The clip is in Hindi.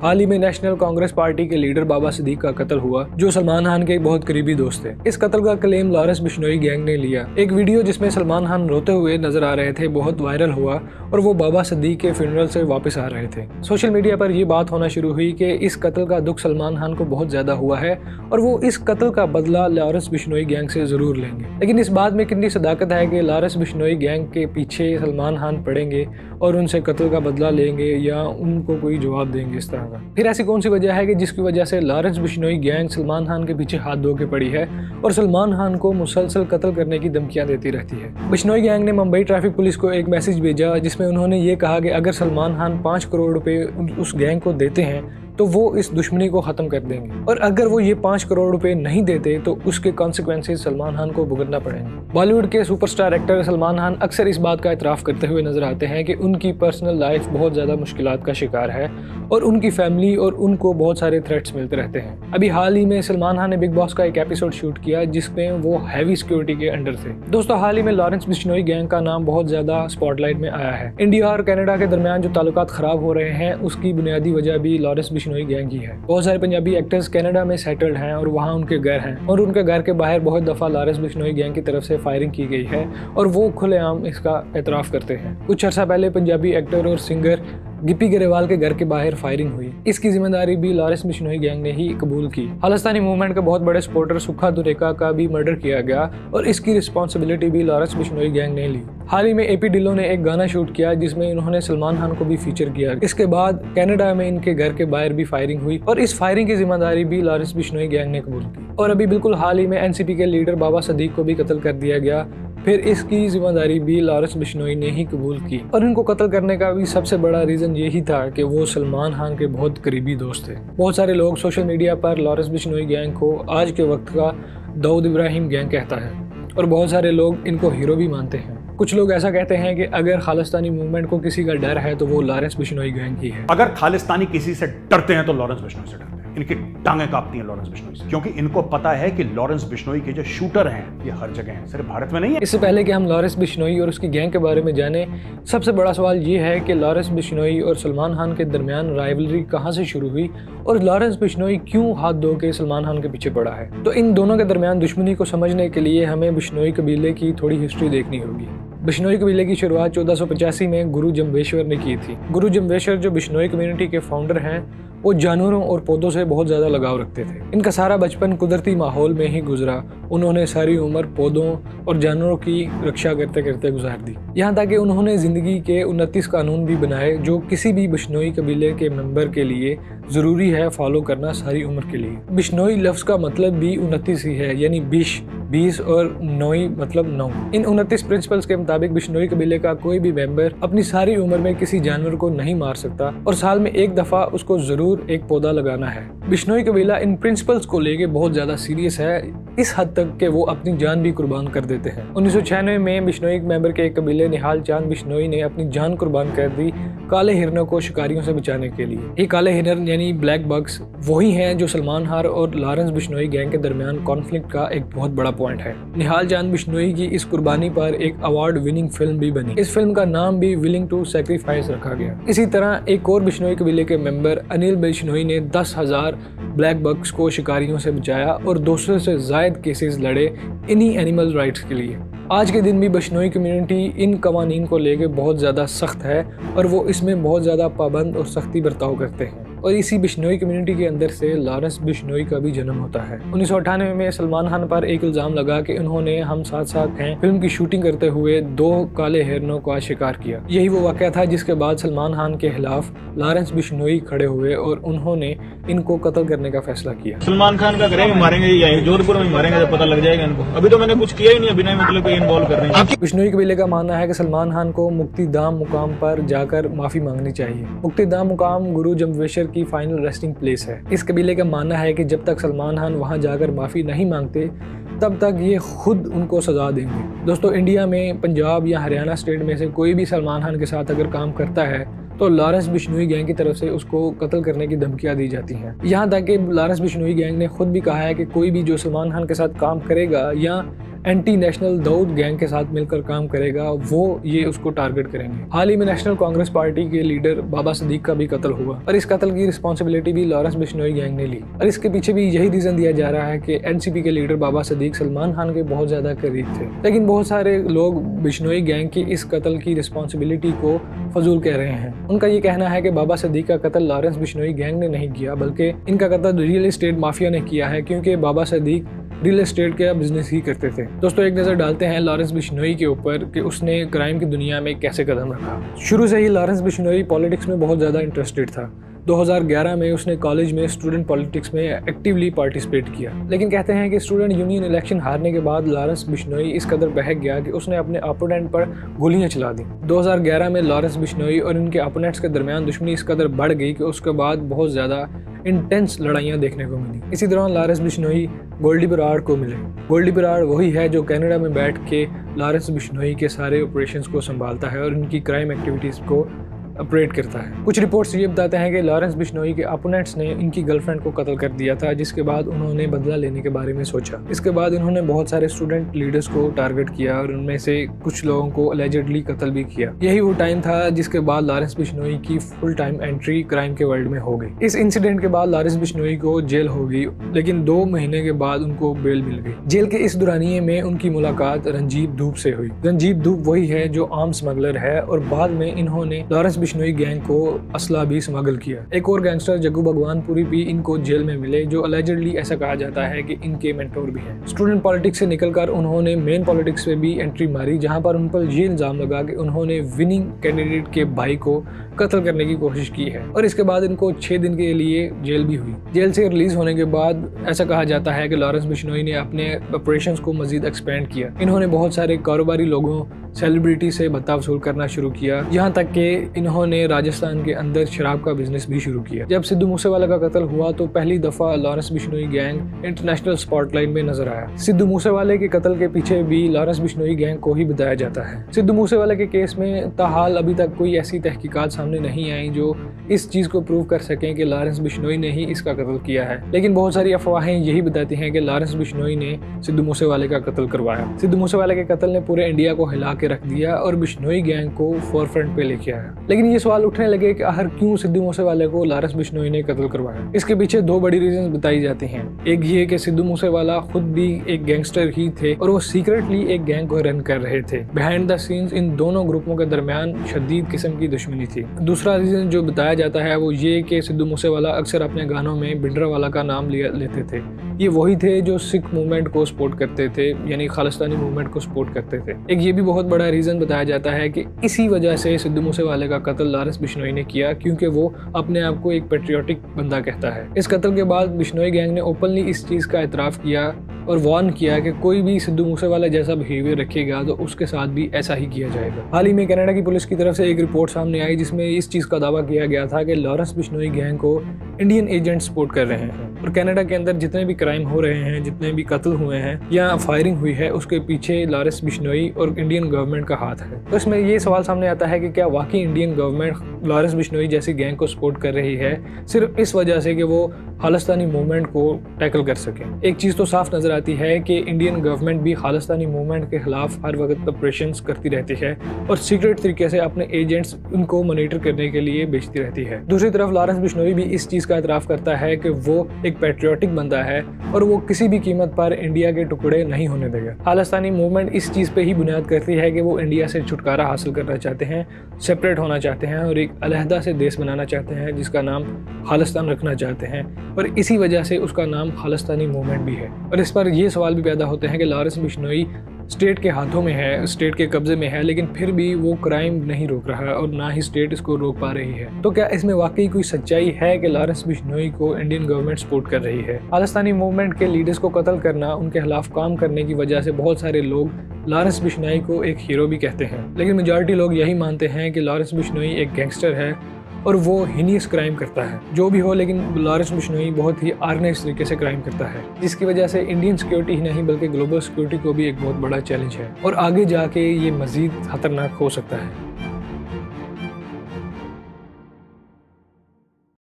हाल ही में नेशनल कांग्रेस पार्टी के लीडर बाबा सिद्दीक का कत्ल हुआ, जो सलमान खान के एक बहुत करीबी दोस्त थे। इस कत्ल का क्लेम लॉरेंस बिश्नोई गैंग ने लिया। एक वीडियो जिसमें सलमान खान रोते हुए नजर आ रहे थे बहुत वायरल हुआ और वो बाबा सिद्दीक के फ्यूनरल से वापस आ रहे थे। सोशल मीडिया पर यह बात होना शुरू हुई कि इस कत्ल का दुख सलमान खान को बहुत ज्यादा हुआ है और वो इस कत्ल का बदला लॉरेंस बिश्नोई गैंग से जरूर लेंगे। लेकिन इस बात में कितनी सदाकत है कि लॉरेंस बिश्नोई गैंग के पीछे सलमान खान पड़ेंगे और उनसे कत्ल का बदला लेंगे या उनको कोई जवाब देंगे इस तरह का। फिर ऐसी कौन सी वजह है कि जिसकी वजह से लॉरेंस बिश्नोई गैंग सलमान खान के पीछे हाथ धो के पड़ी है और सलमान खान को मुसलसल कत्ल करने की धमकियां देती रहती है। बिश्नोई गैंग ने मुंबई ट्रैफिक पुलिस को एक मैसेज भेजा जिसमें उन्होंने ये कहा कि अगर सलमान खान 5 करोड़ रुपए उस गैंग को देते हैं तो वो इस दुश्मनी को खत्म कर देंगे, और अगर वो ये 5 करोड़ रुपए नहीं देते तो उसके कॉन्सिक्वेंसेस सलमान खान को भुगतना पड़ेंगे। बॉलीवुड के सुपरस्टार एक्टर सलमान खान अक्सर इस बात का इतराफ़ करते हुए नजर आते हैं कि उनकी पर्सनल लाइफ बहुत ज़्यादा मुश्किलात का शिकार है और उनकी फैमिली और उनको बहुत सारे थ्रेट्स मिलते रहते हैं। अभी हाल ही में सलमान खान ने बिग बॉस का एक एपिसोड शूट किया जिसमें वो हैवी सिक्योरिटी के अंडर थे। दोस्तों, हाल ही में लॉरेंस बिश्नोई गैंग का नाम बहुत ज़्यादा स्पॉटलाइट में आया है। इंडिया और कनाडा के दरमियान जो ताल्लुकात खराब हो रहे हैं उसकी बुनियादी वजह भी लॉरेंस बिश्नोई गैंग ही है। बहुत सारे पंजाबी एक्टर्स कनाडा में सेटल्ड हैं और वहाँ उनके घर हैं और उनके घर के बाहर बहुत दफ़ा लॉरेंस बिश्नोई गैंग की तरफ से फायरिंग की गई है और वो खुलेआम इसका एतराफ़ करते हैं। कुछ अर्सा पहले पंजाबी एक्टर और सिंगर गिप्पी गरेवाल के घर के बाहर फायरिंग हुई। इसकी जिम्मेदारी भी लॉरेंस बिश्नोई गैंग ने ही कबूल की। खालिस्तानी मूवमेंट के बहुत बड़े सपोर्टर सुखा दुरेका का भी मर्डर किया गया और इसकी रिस्पॉन्सिबिलिटी भी लॉरेंस बिश्नोई गैंग ने ली। हाल ही में एपी ढिल्लों ने एक गाना शूट किया जिसमें उन्होंने सलमान खान को भी फीचर किया। इसके बाद कनाडा में इनके घर के बाहर भी फायरिंग हुई और इस फायरिंग की जिम्मेदारी भी लॉरेंस बिश्नोई गैंग ने कबूल की। और अभी बिल्कुल हाल ही में एनसीपी के लीडर बाबा सिद्दीक को भी कत्ल कर दिया गया, फिर इसकी जिम्मेदारी भी लॉरेंस बिश्नोई ने ही कबूल की। और इनको कत्ल करने का भी सबसे बड़ा रीज़न यही था कि वो सलमान खान के बहुत करीबी दोस्त थे। बहुत सारे लोग सोशल मीडिया पर लॉरेंस बिश्नोई गैंग को आज के वक्त का दाऊद इब्राहिम गैंग कहता है और बहुत सारे लोग इनको हीरो भी मानते हैं। कुछ लोग ऐसा कहते हैं कि अगर खालिस्तानी मूवमेंट को किसी का डर है तो वो लॉरेंस बिश्नोई गैंग ही है। अगर खालिस्तानी किसी से डरते हैं तो लॉरेंस बिश्नोई से डरते हैं। इनकी टांगें कांपती हैं लॉरेंस बिश्नोई से, क्योंकि इनको पता है कि लॉरेंस बिश्नोई के जो शूटर हैं ये हर जगह हैं, सिर्फ भारत में नहीं है। इससे पहले कि हम लॉरेंस बिश्नोई और उसकी गैंग के बारे में जाने, सबसे बड़ा सवाल ये है कि लॉरेंस बिश्नोई और सलमान खान के दरमियान राइवलरी कहाँ से शुरू हुई और लॉरेंस बिश्नोई क्यों हाथ धो के सलमान खान के पीछे पड़ा है। तो इन दोनों के दरमियान दुश्मनी को समझने के लिए हमें बिश्नोई कबीले की थोड़ी हिस्ट्री देखनी होगी। बिश्नोई कबीले की शुरुआत 1485 में गुरु जम्बेश्वर ने की थी। गुरु जम्बेश्वर जो बिश्नोई कम्युनिटी के फाउंडर हैं वो जानवरों और पौधों से बहुत ज़्यादा लगाव रखते थे। इनका सारा बचपन कुदरती माहौल में ही गुजरा। उन्होंने सारी उम्र पौधों और जानवरों की रक्षा करते करते गुजार दी, यहाँ तक कि उन्होंने ज़िंदगी के 29 कानून भी बनाए जो किसी भी बिश्नोई कबीले के मेंबर के लिए ज़रूरी है फॉलो करना सारी उम्र के लिए। बिश्नोई लफ्ज़ का मतलब भी 29 ही है, यानी 20 और नोई मतलब 9। इन 29 प्रिंसिपल्स के मुताबिक बिश्नोई कबीले का कोई भी मेंबर अपनी सारी उम्र में किसी जानवर को नहीं मार सकता और साल में एक दफ़ा उसको ज़रूर एक पौधा लगाना है। बिश्नोई कबीला इन प्रिंसिपल्स को लेके बहुत ज्यादा सीरियस है, इस हद तक कि वो अपनी जान भी कुर्बान कर देते हैं। 1996 में बिश्नोई मेंबर के एक कबीले निहाल चांद बिश्नोई ने अपनी जान कुर्बान कर दी काले हिरणों को शिकारियों से बचाने के लिए। ये काले हिरण यानी ब्लैक बग्स वही हैं जो सलमान खान और लॉरेंस बिश्नोई गैंग के दरमियान कॉन्फ्लिक्ट का एक बहुत बड़ा पॉइंट है। निहाल चांद बिश्नोई की इस कुर्बानी पर एक अवार्ड विनिंग फिल्म भी बनी। इस फिल्म का नाम भी विलिंग टू सैक्रिफाइस रखा गया। इसी तरह एक और बिश्नोई कबीले के मेंबर अनिल बिश्नोई ने 10,000 ब्लैक बग्स को शिकारियों से बचाया और 200 से ज़ायद केसेस लड़े इन्हीं एनिमल राइट्स के लिए। आज के दिन भी बिश्नोई कम्युनिटी इन कवानीन को लेके बहुत ज़्यादा सख्त है और वो इसमें बहुत ज़्यादा पाबंद और सख्ती बर्ताव करते हैं और इसी बिश्नोई कम्युनिटी के अंदर से लॉरेंस बिश्नोई का भी जन्म होता है। 1998 में सलमान खान पर एक इल्ज़ाम लगा कि उन्होंने हम साथ साथ हैं फिल्म की शूटिंग करते हुए 2 काले हिरणों का शिकार किया। यही वो वाक़या था जिसके बाद सलमान खान के खिलाफ लॉरेंस बिश्नोई खड़े हुए और उन्होंने इनको कत्ल करने का फैसला किया। सलमान खान का करेंगे मारेंगे या जोधपुर में मारेंगे जब पता लग जाएगा इनको। अभी तो मैंने कुछ किया ही नहीं, अभी मतलब इन्वॉल्व कर रहे हैं। बिश्नोई कबीले का मानना है कि सलमान खान को मुक्तिधाम मुकाम पर जाकर माफी मांगनी चाहिए। मुक्तिधाम मुकाम गुरु जम्बेश्वर की फाइनल रेस्टिंग प्लेस है। इस कबीले का मानना है कि जब तक सलमान खान वहां जाकर माफी नहीं मांगते तब तक ये खुद उनको सजा देंगे। दोस्तों, इंडिया में पंजाब या हरियाणा स्टेट में से कोई भी सलमान खान के साथ अगर काम करता है तो लॉरेंस बिश्नोई गैंग की तरफ से उसको कत्ल करने की धमकियां दी जाती हैं। यहाँ तक कि लॉरेंस बिश्नोई गैंग ने खुद भी कहा है कि कोई भी जो सलमान खान के साथ काम करेगा या एंटी नेशनल दाऊद गैंग के साथ मिलकर काम करेगा, वो ये उसको टारगेट करेंगे। हाल ही में नेशनल कांग्रेस पार्टी के लीडर बाबा सिद्दीक का भी कत्ल हुआ और इस कत्ल की रिस्पॉन्सिबिलिटी भी लॉरेंस बिश्नोई गैंग ने ली और इसके पीछे भी यही रीजन दिया जा रहा है कि एनसीपी के लीडर बाबा सिद्दीक सलमान खान के बहुत ज्यादा करीब थे। लेकिन बहुत सारे लोग बिश्नोई गैंग की इस कत्ल की रिस्पॉन्सिबिलिटी को फजूल कह रहे हैं। उनका ये कहना है कि बाबा सिद्दीक का कत्ल लॉरेंस बिश्नोई गैंग ने नहीं किया, बल्कि इनका कत्ल रियल एस्टेट माफिया ने किया है, क्योंकि बाबा सिद्दीक रियल एस्टेट का बिजनेस ही करते थे। दोस्तों, एक नजर डालते हैं लॉरेंस बिश्नोई के ऊपर कि उसने क्राइम की दुनिया में कैसे कदम रखा। शुरू से ही लॉरेंस बिश्नोई पॉलिटिक्स में बहुत ज्यादा इंटरेस्टेड था। 2011 में उसने कॉलेज में स्टूडेंट पॉलिटिक्स में एक्टिवली पार्टिसिपेट किया, लेकिन कहते हैं कि स्टूडेंट यूनियन इलेक्शन हारने के बाद लॉरेंस बिश्नोई इस कदर बहक गया कि उसने अपने अपोनेंट पर गोलियां चला दी। 2011 में लॉरेंस बिश्नोई और इनके अपोनेंट्स के दरमियान दुश्मनी इस कदर बढ़ गई कि उसके बाद बहुत ज़्यादा इंटेंस लड़ाइयाँ देखने को मिली। इसी दौरान लॉरेंस बिश्नोई गोल्डी बराड़ को मिले। गोल्डी बराड़ वही है जो कनाडा में बैठ के लॉरेंस बिश्नोई के सारे ऑपरेशंस को संभालता है और उनकी क्राइम एक्टिविटीज़ को ऑपरेट करता है। कुछ रिपोर्ट्स ये बताते हैं कि लॉरेंस बिश्नोई के अपोनेंट्स ने इनकी गर्लफ्रेंड को कत्ल कर दिया था, जिसके बाद उन्होंने बदला लेने के बारे में सोचा। इसके बाद इन्होंने बहुत सारे स्टूडेंट लीडर्स को टारगेट किया और उनमें से कुछ लोगों को अलेजेडली कत्ल भी किया। यही वो टाइम था जिसके बाद लॉरेंस बिश्नोई की फुल टाइम एंट्री क्राइम के वर्ल्ड में हो गई। इस इंसिडेंट के बाद लॉरेंस बिश्नोई को जेल हो गई, लेकिन 2 महीने के बाद उनको बेल मिल गई। जेल के इस दौरानिये में उनकी मुलाकात रंजीत धूप से हुई। रंजीत धूप वही है जो आर्म स्मगलर है और बाद में इन्होंने लॉरेंस बिश्नोई गैंग को असला भी स्मगल किया। एक और गैंगस्टर जग्गू भगवानपुरी भी इनको जेल में मिले, जो अलेजेडली ऐसा कहा जाता है कि इनके मेंटोर भी हैं। स्टूडेंट पॉलिटिक्स से निकलकर उन्होंने मेन पॉलिटिक्स में भी एंट्री मारी, जहां पर उन पर ये इल्जाम लगा कि उन्होंने विनिंग कैंडिडेट के भाई को कत्ल करने की कोशिश की है और इसके बाद इनको 6 दिन के लिए जेल भी हुई। जेल से रिलीज होने के बाद ऐसा कहा जाता है कि लॉरेंस बिश्नोई ने अपने ऑपरेशंस को मजीद एक्सपेंड किया। इन्होंने बहुत सारे कारोबारी लोगों, सेलिब्रिटी से भत्ता वसूल करना शुरू किया, यहाँ तक कि इन्होंने राजस्थान के अंदर शराब का बिजनेस भी शुरू किया। जब सिद्धू मूसेवाला का कत्ल हुआ तो पहली दफा Lawrence Bishnoi gang international spotlight में नजर आया। सिद्धू मूसेवाले के कत्ल के पीछे भी लॉरेंस बिश्नोई गैंग को ही बताया जाता है। सिद्धू मूसेवाला के केस में ताहाल अभी तक कोई ऐसी तहकीकात सामने नहीं आई जो इस चीज को प्रूव कर सकें कि लॉरेंस बिश्नोई ने ही इसका कत्ल किया है, लेकिन बहुत सारी अफवाहें यही बताती हैं कि लॉरेंस बिश्नोई ने सिद्धू मूसेवाले का कत्ल करवाया। सिद्धू मूसेवाले के कत्ल ने पूरे इंडिया को हिला के रख दिया और बिश्नोई गैंग को फोरफ्रंट पे लेके आया। लेकिन ये सवाल उठने लगे कि आखिर क्यों सिद्धू मूसेवाले को लॉरेंस बिश्नोई ने कत्ल करवाया। इसके पीछे 2 बड़ी रीजन बताई जाती हैं। एक ये कि सिद्धू मूसेवाला खुद भी एक गैंगस्टर ही थे और वो सीक्रेटली एक गैंग को रन कर रहे थे। बिहाइंड द सीन्स इन दोनों ग्रुपों के दरमियान शदीद किस्म की दुश्मनी थी। दूसरा रीजन जो बताया जाता है वो ये कि सिद्धू मूसेवाला अक्सर अपने गानों में भिंडरावाला का नाम लेते थे। ये वही थे जो सिख मूवमेंट को सपोर्ट करते थे, यानी खालिस्तानी मूवमेंट को सपोर्ट करते थे। एक ये भी बहुत बड़ा रीजन बताया जाता है कि इसी वजह से सिद्धू मूसेवाले का कत्ल लॉरेंस बिश्नोई ने किया, क्योंकि वो अपने आप को एक पेट्रियोटिक बंदा कहता है। इस कत्ल के बाद बिश्नोई गैंग ने ओपनली इस चीज का एतराफ किया और वार्न किया कि कोई भी सिद्धू मूसेवाला जैसा बिहेवियर रखेगा तो उसके साथ भी ऐसा ही किया जाएगा। हाल ही में कनाडा की पुलिस की तरफ से एक रिपोर्ट सामने आई जिसमें इस चीज का दावा किया गया था कि लॉरेंस बिश्नोई गैंग को इंडियन एजेंट सपोर्ट कर रहे हैं और कनाडा के अंदर जितने भी क्राइम हो रहे हैं, जितने भी कत्ल हुए हैं या फायरिंग हुई है, उसके पीछे लॉरेंस बिश्नोई और इंडियन गवर्नमेंट का हाथ है। तो इसमें ये सवाल सामने आता है कि क्या वाकई इंडियन गवर्नमेंट लॉरेंस बिश्नोई जैसी गैंग को सपोर्ट कर रही है सिर्फ इस वजह से कि वो खालिस्तानी मूवमेंट को टैकल कर सके। एक चीज तो साफ नजर आती है कि इंडियन गवर्नमेंट भी खालिस्तानी मूवमेंट के खिलाफ हर वक्त ऑपरेशंस करती रहती है और सीक्रेट तरीके से अपने एजेंट्स उनको मॉनिटर करने के लिए भेजती रहती है। दूसरी तरफ लॉरेंस बिश्नोई भी इस चीज का एतराफ करता है कि वो एक पैट्रियोटिक बंदा है और वो किसी भी कीमत पर इंडिया के टुकड़े नहीं होने देगा। खालिस्तानी मूवमेंट इस चीज पे ही बुनियाद करती है कि वो इंडिया से छुटकारा हासिल करना चाहते हैं, सेपरेट होना चाहते हैं और एक अलहदा से देश बनाना चाहते हैं जिसका नाम खालिस्तान रखना चाहते हैं और इसी वजह से उसका नाम खालिस्तानी मूवमेंट भी है। और इस पर ये सवाल भी पैदा होते हैं कि लॉरेंस बिश्नोई स्टेट के हाथों में है, स्टेट के कब्जे में है, लेकिन फिर भी वो क्राइम नहीं रोक रहा है और ना ही स्टेट इसको रोक पा रही है। तो क्या इसमें वाकई कोई सच्चाई है कि लॉरेंस बिश्नोई को इंडियन गवर्नमेंट सपोर्ट कर रही है? खालिस्तानी मूवमेंट के लीडर्स को कत्ल करना, उनके खिलाफ काम करने की वजह से बहुत सारे लोग लॉरेंस बिश्नोई को एक हीरो भी कहते हैं, लेकिन मेजॉरिटी लोग यही मानते हैं कि लॉरेंस बिश्नोई एक गैंगस्टर है और वो हीनियस क्राइम करता है। जो भी हो, लेकिन लॉरेंस बिश्नोई बहुत ही ऑर्गेनाइज्ड तरीके से क्राइम करता है, जिसकी वजह से इंडियन सिक्योरिटी ही नहीं बल्कि ग्लोबल सिक्योरिटी को भी एक बहुत बड़ा चैलेंज है और आगे जाके ये मजीद खतरनाक हो सकता है।